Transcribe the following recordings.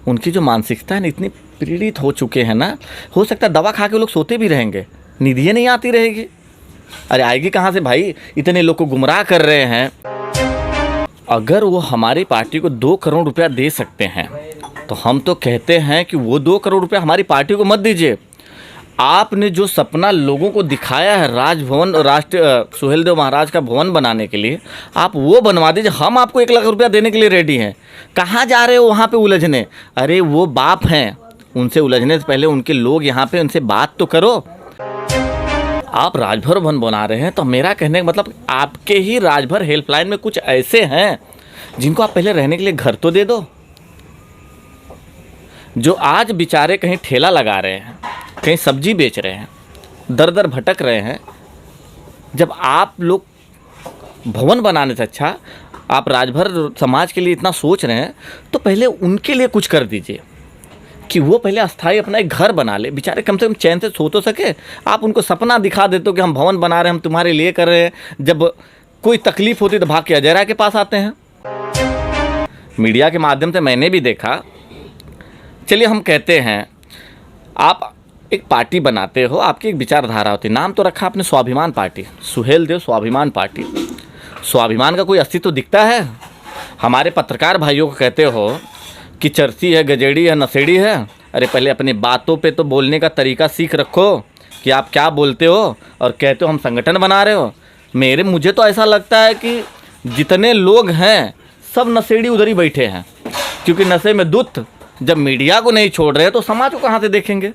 उनकी जो मानसिकता है ना, इतनी पीड़ित हो चुके हैं ना, हो सकता है दवा खा के लोग सोते भी रहेंगे, नींद नहीं आती रहेगी। अरे आएगी कहाँ से भाई, इतने लोग को गुमराह कर रहे हैं। अगर वो हमारी पार्टी को 2 करोड़ रुपया दे सकते हैं तो हम तो कहते हैं कि वो 2 करोड़ रुपया हमारी पार्टी को मत दीजिए। आपने जो सपना लोगों को दिखाया है राजभवन, सुहेलदेव महाराज का भवन बनाने के लिए, आप वो बनवा दीजिए। हम आपको 1 लाख रुपया देने के लिए रेडी हैं। कहाँ जा रहे हो वहाँ पे उलझने? अरे वो बाप हैं, उनसे उलझने से पहले उनके लोग यहाँ पे, उनसे बात तो करो। आप राजभर भवन बना रहे हैं तो मेरा कहने का मतलब आपके ही राजभर हेल्पलाइन में कुछ ऐसे हैं जिनको आप पहले रहने के लिए घर तो दे दो। जो आज बेचारे कहीं ठेला लगा रहे हैं, कहीं सब्जी बेच रहे हैं, दर दर भटक रहे हैं। जब आप लोग भवन बनाने से अच्छा आप राजभर समाज के लिए इतना सोच रहे हैं तो पहले उनके लिए कुछ कर दीजिए कि वो पहले अस्थाई अपना एक घर बना ले, बेचारे कम से कम चैन से सो तो सके। आप उनको सपना दिखा देते हो कि हम भवन बना रहे हैं, हम तुम्हारे लिए कर रहे हैं। जब कोई तकलीफ होती तो भाग के अजय राय के पास आते हैं। मीडिया के माध्यम से मैंने भी देखा। चलिए हम कहते हैं आप एक पार्टी बनाते हो, आपकी एक विचारधारा होती है, नाम तो रखा आपने स्वाभिमान पार्टी, सुहेलदेव स्वाभिमान पार्टी। स्वाभिमान का कोई अस्तित्व दिखता है? हमारे पत्रकार भाइयों को कहते हो कि चर्सी है, गजेड़ी है, नशेड़ी है। अरे पहले अपनी बातों पे तो बोलने का तरीका सीख रखो कि आप क्या बोलते हो और कहते हो हम संगठन बना रहे हो। मुझे तो ऐसा लगता है कि जितने लोग हैं सब नशेड़ी उधर ही बैठे हैं, क्योंकि नशे में धुत जब मीडिया को नहीं छोड़ रहे तो समाज को कहाँ से देखेंगे।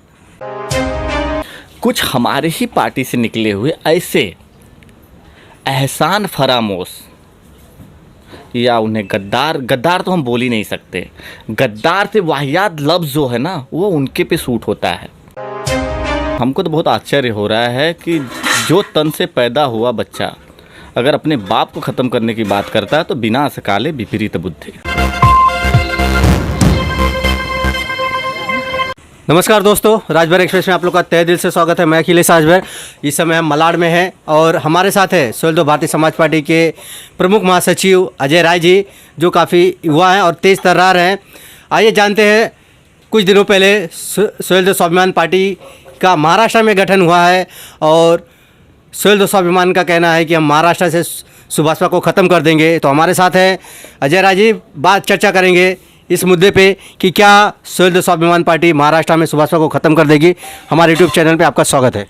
कुछ हमारे ही पार्टी से निकले हुए ऐसे एहसान फरामोश, या उन्हें गद्दार तो हम बोल ही नहीं सकते, गद्दार से वाहियात लफ्ज़ जो है ना वो उनके पे सूट होता है। हमको तो बहुत आश्चर्य हो रहा है कि जो तन से पैदा हुआ बच्चा अगर अपने बाप को ख़त्म करने की बात करता है तो बिना सकाले विपरीत बुद्धि। नमस्कार दोस्तों, राजभर एक्सप्रेस में आप लोग का तहे दिल से स्वागत है। मैं अखिलेश राजभर। इस समय हम मलाड में हैं और हमारे साथ है सुहेलदेव भारतीय समाज पार्टी के प्रमुख महासचिव अजय राय जी, जो काफ़ी युवा हैं और तेज़ तर्रार हैं। आइए जानते हैं, कुछ दिनों पहले सुहेलदेव स्वाभिमान पार्टी का महाराष्ट्र में गठन हुआ है और सुहेलदेव स्वाभिमान का कहना है कि हम महाराष्ट्र से सुभाषपा को ख़त्म कर देंगे। तो हमारे साथ हैं अजय राय जी, बात चर्चा करेंगे इस मुद्दे पे कि क्या सुहेलदेव स्वाभिमान पार्टी महाराष्ट्र में सुभाषपा को ख़त्म कर देगी। हमारे यूट्यूब चैनल पे आपका स्वागत है।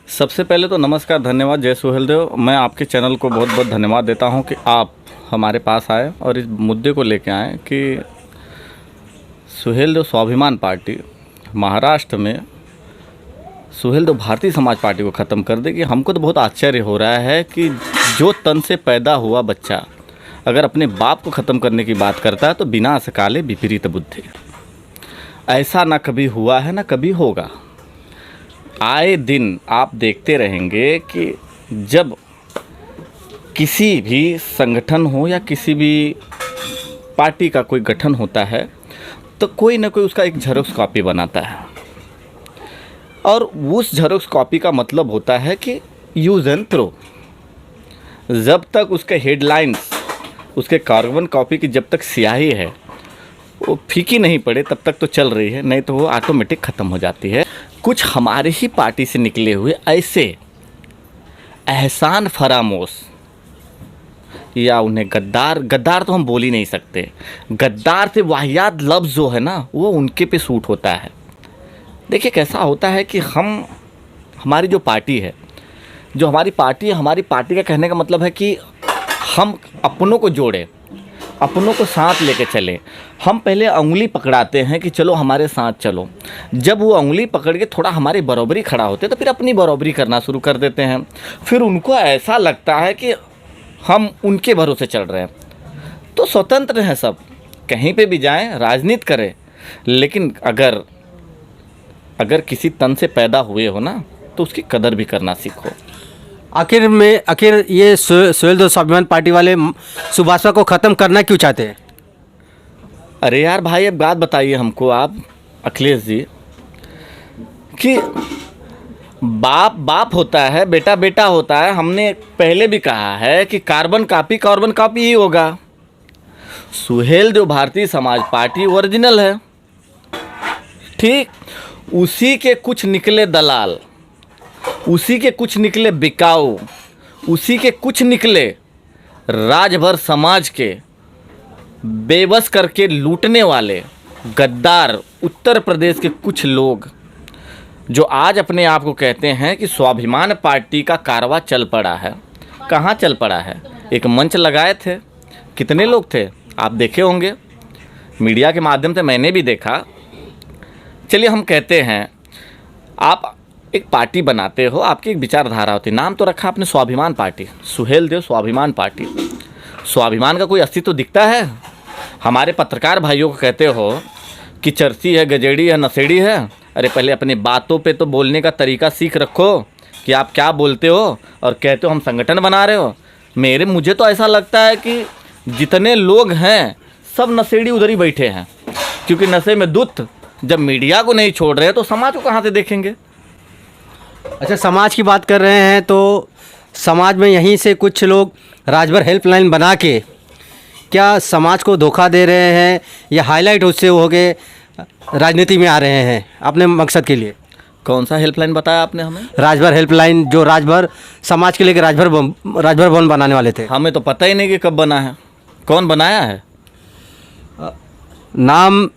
सबसे पहले तो नमस्कार, धन्यवाद जय सुहेलदेव। मैं आपके चैनल को बहुत बहुत धन्यवाद देता हूं कि आप हमारे पास आए और इस मुद्दे को लेकर आए कि सुहेलदेव स्वाभिमान पार्टी महाराष्ट्र में सुहेलदेव भारतीय समाज पार्टी को ख़त्म कर देगी। हमको तो बहुत आश्चर्य हो रहा है कि जो तन से पैदा हुआ बच्चा अगर अपने बाप को ख़त्म करने की बात करता है तो बिना सकाले विपरीत बुद्धि। ऐसा ना कभी हुआ है ना कभी होगा। आए दिन आप देखते रहेंगे कि जब किसी भी संगठन हो या किसी भी पार्टी का कोई गठन होता है तो कोई ना कोई उसका एक झेरॉक्स कॉपी बनाता है, और उस झेरॉक्स कॉपी का मतलब होता है कि यूज़ एंड थ्रो। जब तक उसके हेडलाइंस, उसके कार्बन कॉपी की जब तक स्याही है वो फीकी नहीं पड़े तब तक तो चल रही है, नहीं तो वो ऑटोमेटिक ख़त्म हो जाती है। कुछ हमारे ही पार्टी से निकले हुए ऐसे एहसान फरामोश, या उन्हें गद्दार तो हम बोल ही नहीं सकते, गद्दार से वाहियात लफ्ज़ जो है ना वो उनके पे सूट होता है। देखिए कैसा होता है कि हमारी जो पार्टी है, हमारी पार्टी का कहने का मतलब है कि हम अपनों को जोड़े, अपनों को साथ लेके चले। हम पहले उंगली पकड़ाते हैं कि चलो हमारे साथ चलो। जब वो उंगली पकड़ के थोड़ा हमारी बराबरी खड़ा होते तो फिर अपनी बराबरी करना शुरू कर देते हैं। फिर उनको ऐसा लगता है कि हम उनके भरोसे चल रहे हैं। तो स्वतंत्र हैं सब, कहीं पे भी जाएं, राजनीति करें, लेकिन अगर किसी तन से पैदा हुए हो ना तो उसकी कदर भी करना सीखो। आखिर ये सुहेलदेव स्वाभिमान पार्टी वाले सुभाषपा को ख़त्म करना क्यों चाहते हैं? अरे यार भाई, अब बात बताइए हमको आप अखिलेश जी कि बाप होता है, बेटा होता है। हमने पहले भी कहा है कि कार्बन कॉपी ही होगा। सुहेलदेव भारतीय समाज पार्टी ओरिजिनल है, ठीक उसी के कुछ निकले दलाल, उसी के कुछ निकले बिकाऊ, उसी के कुछ निकले राजभर समाज के बेबस करके लूटने वाले गद्दार उत्तर प्रदेश के कुछ लोग जो आज अपने आप को कहते हैं कि स्वाभिमान पार्टी का कारवां चल पड़ा है। कहाँ चल पड़ा है? एक मंच लगाए थे, कितने लोग थे आप देखे होंगे, मीडिया के माध्यम से मैंने भी देखा। चलिए हम कहते हैं आप एक पार्टी बनाते हो, आपकी एक विचारधारा होती है, नाम तो रखा आपने स्वाभिमान पार्टी, सुहेलदेव स्वाभिमान पार्टी। स्वाभिमान का कोई अस्तित्व दिखता है? हमारे पत्रकार भाइयों को कहते हो कि चर्ची है, गजेड़ी है, नशेड़ी है। अरे पहले अपनी बातों पे तो बोलने का तरीका सीख रखो कि आप क्या बोलते हो और कहते हो हम संगठन बना रहे हो। मुझे तो ऐसा लगता है कि जितने लोग हैं सब नशेड़ी उधर ही बैठे हैं, क्योंकि नशे में दुत जब मीडिया को नहीं छोड़ रहे तो समाज को कहाँ से देखेंगे। अच्छा, समाज की बात कर रहे हैं तो समाज में यहीं से कुछ लोग राजभर हेल्पलाइन बना के क्या समाज को धोखा दे रहे हैं या हाईलाइट उससे हो गए राजनीति में आ रहे हैं अपने मकसद के लिए? कौन सा हेल्पलाइन बताया आपने हमें? राजभर हेल्पलाइन, जो राजभर समाज के लिए राजभर भवन बनाने वाले थे। हमें तो पता ही नहीं कि कब बना है, कौन बनाया है। नाम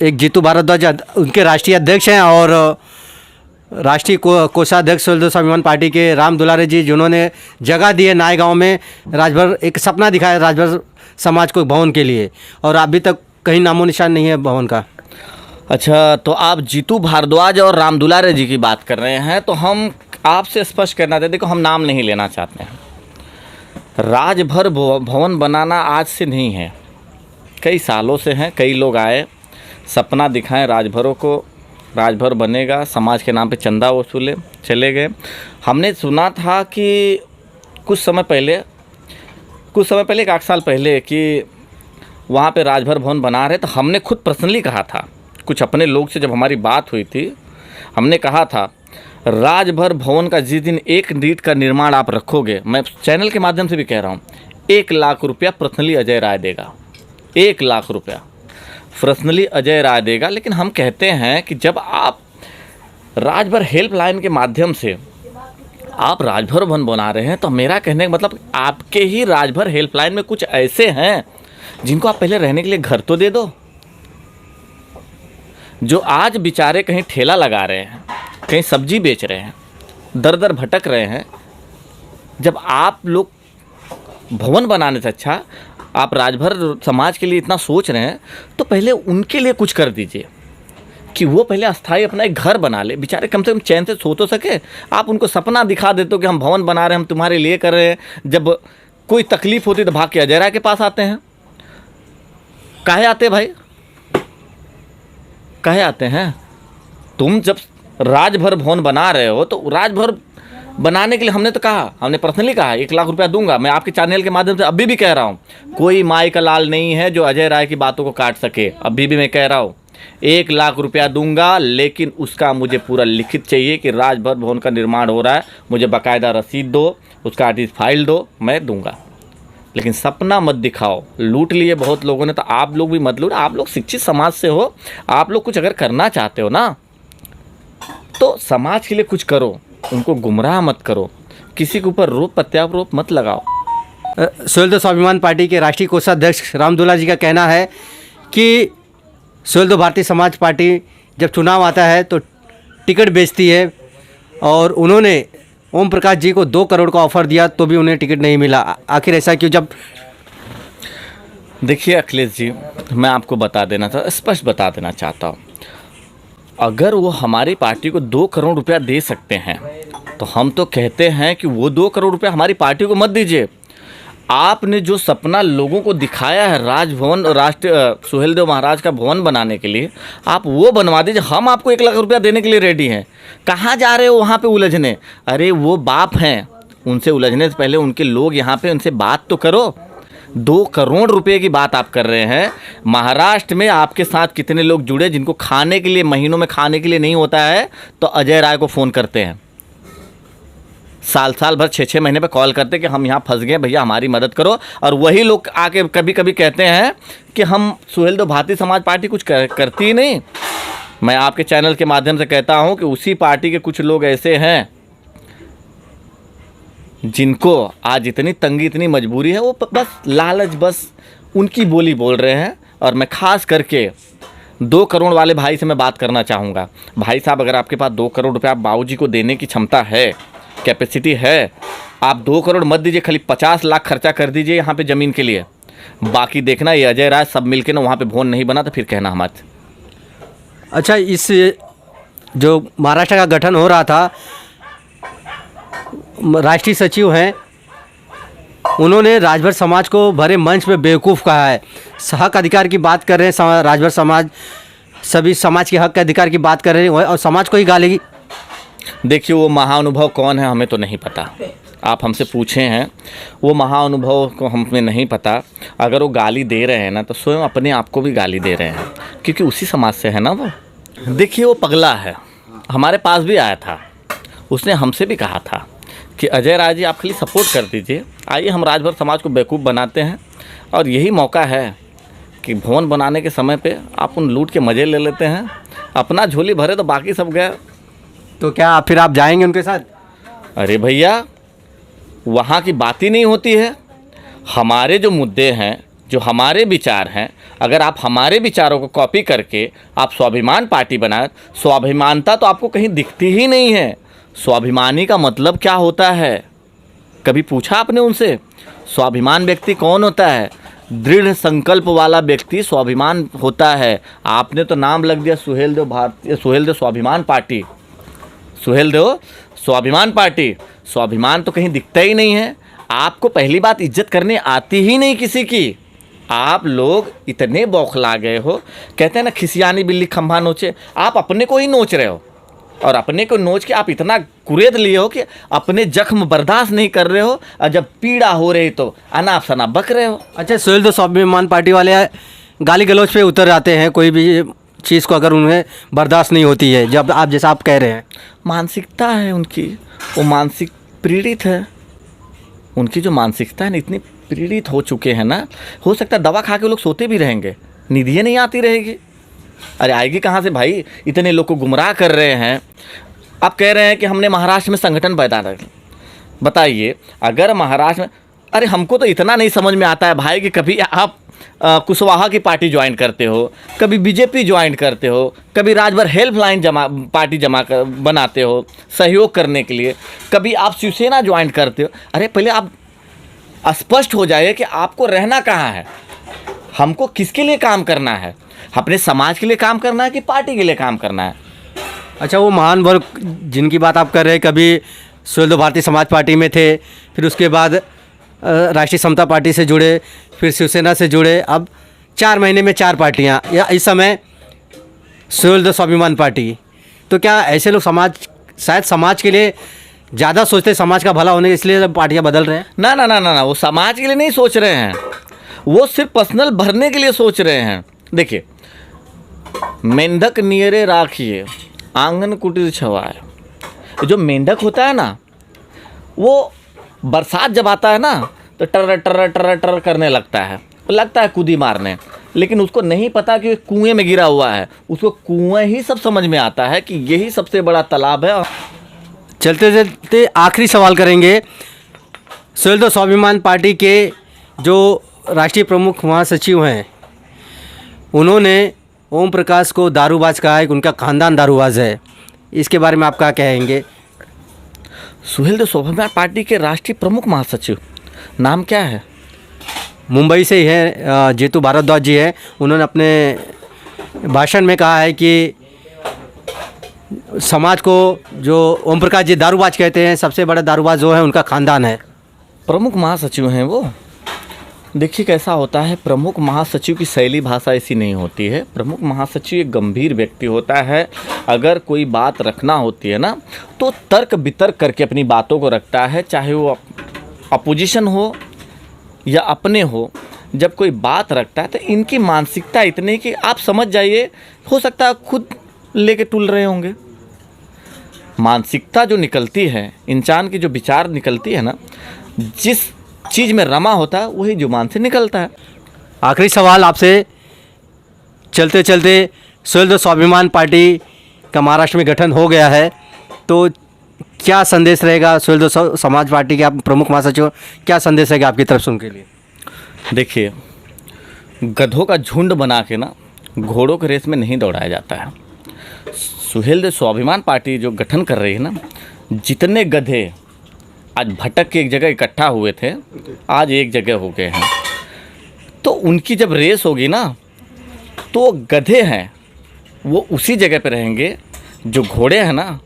एक जीतू भारद्वाज उनके राष्ट्रीय अध्यक्ष हैं और राष्ट्रीय कोषाध्यक्ष सुहेलदेव स्वाभिमान पार्टी के राम दुलारे जी, जिन्होंने जगह दी है नाय गाँव में राजभर, एक सपना दिखाया राजभर समाज को भवन के लिए, और अभी तक कहीं नामो निशान नहीं है भवन का। अच्छा, तो आप जीतू भारद्वाज और राम दुलारे जी की बात कर रहे हैं, तो हम आपसे स्पष्ट करना चाहते, देखो हम नाम नहीं लेना चाहते हैं। राजभर भवन बनाना आज से नहीं है, कई सालों से हैं। कई लोग आए, सपना दिखाएं राजभरों को, राजभर बनेगा, समाज के नाम पे चंदा वसूले, चले गए। हमने सुना था कि कुछ समय पहले 1 साल पहले कि वहाँ पे राजभर भवन बना रहे, तो हमने खुद पर्सनली कहा था, कुछ अपने लोग से जब हमारी बात हुई थी, हमने कहा था राजभर भवन का जिस दिन 1 नीट का निर्माण आप रखोगे, मैं चैनल के माध्यम से भी कह रहा हूँ, 1 लाख रुपया पर्सनली अजय राय देगा, 1 लाख रुपया पर्सनली अजय राय देगा। लेकिन हम कहते हैं कि जब आप राजभर हेल्पलाइन के माध्यम से आप राजभर भवन बना रहे हैं, तो मेरा कहने का मतलब आपके ही राजभर हेल्पलाइन में कुछ ऐसे हैं जिनको आप पहले रहने के लिए घर तो दे दो, जो आज बेचारे कहीं ठेला लगा रहे हैं, कहीं सब्जी बेच रहे हैं, दर दर भटक रहे हैं। जब आप लोग भवन बनाने से अच्छा आप राजभर समाज के लिए इतना सोच रहे हैं, तो पहले उनके लिए कुछ कर दीजिए कि वो पहले अस्थाई अपना एक घर बना ले, बेचारे कम से कम चैन से सो तो सके। आप उनको सपना दिखा देते हो कि हम भवन बना रहे हैं, हम तुम्हारे लिए कर रहे हैं। जब कोई तकलीफ होती तो भाग के अजय राय के पास आते हैं। काहे आते भाई, काहे आते हैं? तुम जब राजभर भवन बना रहे हो तो राजभर बनाने के लिए हमने तो कहा, हमने पर्सनली कहा 1 लाख रुपया दूंगा। मैं आपके चैनल के माध्यम से अभी भी कह रहा हूँ, कोई माई का लाल नहीं है जो अजय राय की बातों को काट सके। अभी भी मैं कह रहा हूँ 1 लाख रुपया दूंगा, लेकिन उसका मुझे पूरा लिखित चाहिए कि राजभर भवन का निर्माण हो रहा है, मुझे बाकायदा रसीद दो, उसका आर्टिस्ट फाइल दो, मैं दूंगा। लेकिन सपना मत दिखाओ। लूट लिए बहुत लोगों ने, तो आप लोग भी मत लूट। आप लोग शिक्षित समाज से हो, आप लोग कुछ अगर करना चाहते हो ना, तो समाज के लिए कुछ करो, उनको गुमराह मत करो, किसी के ऊपर रोप प्रत्यारोप मत लगाओ। सुहेलदेव स्वाभिमान पार्टी के राष्ट्रीय कोषाध्यक्ष राम दुलारे जी का कहना है कि सुहेलदेव भारतीय समाज पार्टी जब चुनाव आता है तो टिकट बेचती है, और उन्होंने ओम प्रकाश जी को 2 करोड़ का ऑफर दिया तो भी उन्हें टिकट नहीं मिला। आखिर ऐसा क्यों? जब देखिए अखिलेश जी, मैं आपको बता देना था, स्पष्ट बता देना चाहता हूँ, अगर वो हमारी पार्टी को 2 करोड़ रुपया दे सकते हैं तो हम तो कहते हैं कि वो 2 करोड़ रुपया हमारी पार्टी को मत दीजिए। आपने जो सपना लोगों को दिखाया है राजभवन, राष्ट्रीय सुहेलदेव महाराज का भवन बनाने के लिए, आप वो बनवा दीजिए। हम आपको 1 लाख रुपया देने के लिए रेडी हैं। कहाँ जा रहे हो वहाँ पे उलझने? अरे वो बाप हैं, उनसे उलझने से पहले उनके लोग यहाँ पे, उनसे बात तो करो। 2 करोड़ रुपए की बात आप कर रहे हैं। महाराष्ट्र में आपके साथ कितने लोग जुड़े जिनको खाने के लिए, महीनों में खाने के लिए नहीं होता है, तो अजय राय को फ़ोन करते हैं, साल भर 6 महीने पे कॉल करते कि हम यहाँ फंस गए भैया, हमारी मदद करो। और वही लोग आके कभी कभी कहते हैं कि हम सुहेलदेव भारतीय समाज पार्टी कुछ करती ही नहीं। मैं आपके चैनल के माध्यम से कहता हूं कि उसी पार्टी के कुछ लोग ऐसे हैं जिनको आज इतनी तंगी, इतनी मजबूरी है, वो बस लालच, बस उनकी बोली बोल रहे हैं। और मैं खास करके 2 करोड़ वाले भाई से मैं बात करना चाहूँगा। भाई साहब, अगर आपके पास 2 करोड़ रुपये आप बाबूजी को देने की क्षमता है, कैपेसिटी है, आप 2 करोड़ मत दीजिए, खाली 50 लाख खर्चा कर दीजिए यहाँ पे ज़मीन के लिए। बाकी देखना ये अजय राय सब मिलके ना वहाँ पे भवन नहीं बना तो फिर कहना हमारे। अच्छा, इस जो महाराष्ट्र का गठन हो रहा था, राष्ट्रीय सचिव हैं, उन्होंने राजभर समाज को भरे मंच पे बेवकूफ़ कहा है। हक अधिकार की बात कर रहे हैं, राजभर समाज सभी समाज के हक के अधिकार की बात कर रहे हैं और समाज को ही गाली। देखिए, वो महाअनुभव कौन है हमें तो नहीं पता, आप हमसे पूछे हैं, वो महाअनुभव को हमें नहीं पता। अगर वो गाली दे रहे हैं ना तो स्वयं अपने आप को भी गाली दे रहे हैं, क्योंकि उसी समाज से है ना वो। देखिए, वो पगला है, हमारे पास भी आया था, उसने हमसे भी कहा था कि अजय राय जी आप खाली सपोर्ट कर दीजिए, आइए हम राजभर समाज को बेवकूफ़ बनाते हैं और यही मौका है कि भवन बनाने के समय पे आप उन लूट के मज़े ले लेते हैं, अपना झोली भरे तो बाकी सब गए। तो क्या फिर आप जाएंगे उनके साथ? अरे भैया, वहाँ की बात ही नहीं होती है। हमारे जो मुद्दे हैं, जो हमारे विचार हैं, अगर आप हमारे विचारों को कॉपी करके आप स्वाभिमान पार्टी बनाए, स्वाभिमानता तो आपको कहीं दिखती ही नहीं है। स्वाभिमानी का मतलब क्या होता है, कभी पूछा आपने उनसे? स्वाभिमान व्यक्ति कौन होता है? दृढ़ संकल्प वाला व्यक्ति स्वाभिमान होता है। आपने तो नाम लग दिया सुहेलदेव स्वाभिमान पार्टी, सुहेलदेव स्वाभिमान पार्टी। स्वाभिमान तो कहीं दिखता ही नहीं है। आपको पहली बात इज्जत करने आती ही नहीं किसी की। आप लोग इतने बौखला गए हो, कहते हैं ना खिसियानी बिल्ली खंभा नोचे, आप अपने को ही नोच रहे हो और अपने को नोच के आप इतना कुरेद लिए हो कि अपने जख्म बर्दाश्त नहीं कर रहे हो और जब पीड़ा हो रही तो अनाप शनाप बक रहे हो। अच्छा, सुहेलदेव स्वाभिमान पार्टी वाले गाली गलौज पे उतर जाते हैं कोई भी चीज़ को अगर उन्हें बर्दाश्त नहीं होती है, जब आप जैसा आप कह रहे हैं। मानसिकता है उनकी, वो मानसिक पीड़ित है। उनकी जो मानसिकता है ना, इतनी पीड़ित हो चुके हैं ना, हो सकता है दवा खा के लोग सोते भी रहेंगे, नींद ही नहीं आती रहेगी। अरे आएगी कहाँ से भाई, इतने लोग को गुमराह कर रहे हैं। आप कह रहे हैं कि हमने महाराष्ट्र में संगठन पैदा कर, बताइए अगर महाराष्ट्र में, अरे हमको तो इतना नहीं समझ में आता है भाई कि कभी आप कुशवाहा की पार्टी ज्वाइन करते हो, कभी बीजेपी ज्वाइन करते हो, कभी राजभर हेल्पलाइन पार्टी बनाते हो सहयोग करने के लिए, कभी आप शिवसेना ज्वाइन करते हो। अरे पहले आप स्पष्ट हो जाइए कि आपको रहना कहाँ है, हमको किसके लिए काम करना है, अपने समाज के लिए काम करना है कि पार्टी के लिए काम करना है। अच्छा, वो महान वर्ग जिनकी बात आप कर रहे हैं, कभी सुहेलदेव भारतीय समाज पार्टी में थे, फिर उसके बाद राष्ट्रीय समता पार्टी से जुड़े, फिर शिवसेना से जुड़े, अब 4 महीने में 4 पार्टियां, या इस समय सुहेलदेव स्वाभिमान पार्टी। तो क्या ऐसे लोग शायद समाज के लिए ज़्यादा सोचते, समाज का भला होने के इसलिए पार्टियां बदल रहे हैं? ना ना ना ना ना, वो समाज के लिए नहीं सोच रहे हैं, वो सिर्फ पर्सनल भरने के लिए सोच रहे हैं। देखिए, मेंढक नियरे राखिए आंगन कुटीर छवाए। जो मेंढक होता है ना, वो बरसात जब आता है ना तो टर टर टर टर करने लगता है कूदी मारने, लेकिन उसको नहीं पता कि कुएं में गिरा हुआ है। उसको कुएं ही सब समझ में आता है कि यही सबसे बड़ा तालाब है। चलते चलते आखिरी सवाल करेंगे। सुहेलदेव स्वाभिमान पार्टी के जो राष्ट्रीय प्रमुख महासचिव हैं, उन्होंने ओम प्रकाश को दारूबाज कहा है कि उनका खानदान दारूबाज है। इसके बारे में आप क्या कहेंगे? सुहेलदेव स्वाभिमान पार्टी के राष्ट्रीय प्रमुख महासचिव नाम क्या है? मुंबई से ही है, जेतू भारद्वाज जी है। उन्होंने अपने भाषण में कहा है कि समाज को जो ओम प्रकाश जी दारूबाज कहते हैं, सबसे बड़ा दारूबाज जो है उनका खानदान है। प्रमुख महासचिव हैं वो। देखिए कैसा होता है, प्रमुख महासचिव की शैली भाषा ऐसी नहीं होती है। प्रमुख महासचिव एक गंभीर व्यक्ति होता है। अगर कोई बात रखना होती है ना तो तर्क वितर्क करके अपनी बातों को रखता है, चाहे वो अपोजिशन हो या अपने हो। जब कोई बात रखता है तो इनकी मानसिकता इतनी कि आप समझ जाइए, हो सकता है खुद लेके टूल रहे होंगे। मानसिकता जो निकलती है, इंसान की जो विचार निकलती है ना, जिस चीज़ में रमा होता है वही जुबान से निकलता है। आखिरी सवाल आपसे, चलते चलते सुहेलदेव स्वाभिमान पार्टी का महाराष्ट्र में गठन हो गया है, तो क्या संदेश रहेगा सुहेलदेव समाज पार्टी के आप प्रमुख महासचिव, क्या संदेश रहेगा आपकी तरफ से उनके लिए? देखिए, गधों का झुंड बना के ना घोड़ों के रेस में नहीं दौड़ाया जाता है। सुहेलदेव स्वाभिमान पार्टी जो गठन कर रही है ना, जितने गधे आज भटक के एक जगह इकट्ठा हुए थे, आज एक जगह हो गए हैं। तो उनकी जब रेस होगी ना, तो गधे हैं वो उसी जगह पे रहेंगे। जो घोड़े हैं ना,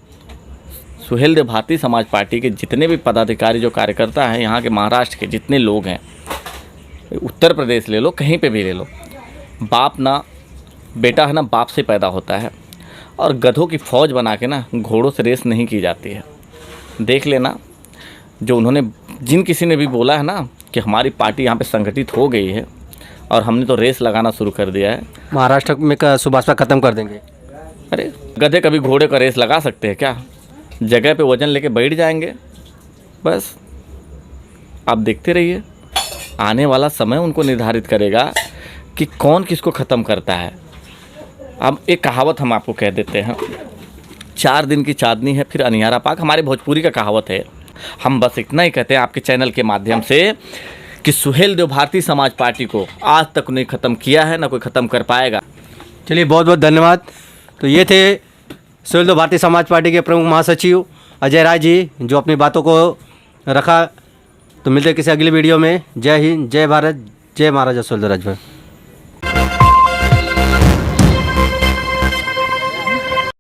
सुहेलदेव भारतीय समाज पार्टी के जितने भी पदाधिकारी, जो कार्यकर्ता हैं, यहाँ के महाराष्ट्र के जितने लोग हैं, उत्तर प्रदेश ले लो, कहीं पे भी ले लो, बाप ना बेटा है ना, बाप से पैदा होता है। और गधों की फ़ौज बना के ना घोड़ों से रेस नहीं की जाती है। देख लेना, जो उन्होंने जिन किसी ने भी बोला है ना कि हमारी पार्टी यहाँ पे संगठित हो गई है और हमने तो रेस लगाना शुरू कर दिया है, महाराष्ट्र में का सुभाषपा खत्म कर देंगे। अरे गधे कभी घोड़े का रेस लगा सकते हैं क्या? जगह पे वजन लेके बैठ जाएंगे बस। आप देखते रहिए, आने वाला समय उनको निर्धारित करेगा कि कौन किसको ख़त्म करता है। अब एक कहावत हम आपको कह देते हैं, 4 दिन की चांदनी है फिर अनियारा पाक, हमारे भोजपुरी का कहावत है। हम बस इतना ही कहते हैं आपके चैनल के माध्यम से कि सुहेलदेव भारतीय समाज पार्टी को आज तक नहीं ख़त्म किया है, ना कोई ख़त्म कर पाएगा। चलिए, बहुत बहुत धन्यवाद। तो ये थे सुहेलदेव भारतीय समाज पार्टी के प्रमुख महासचिव अजय राय जी, जो अपनी बातों को रखा। तो मिलते हैं किसी अगली वीडियो में। जय हिंद, जय भारत, जय महाराजा सुहेलदेव राजभर।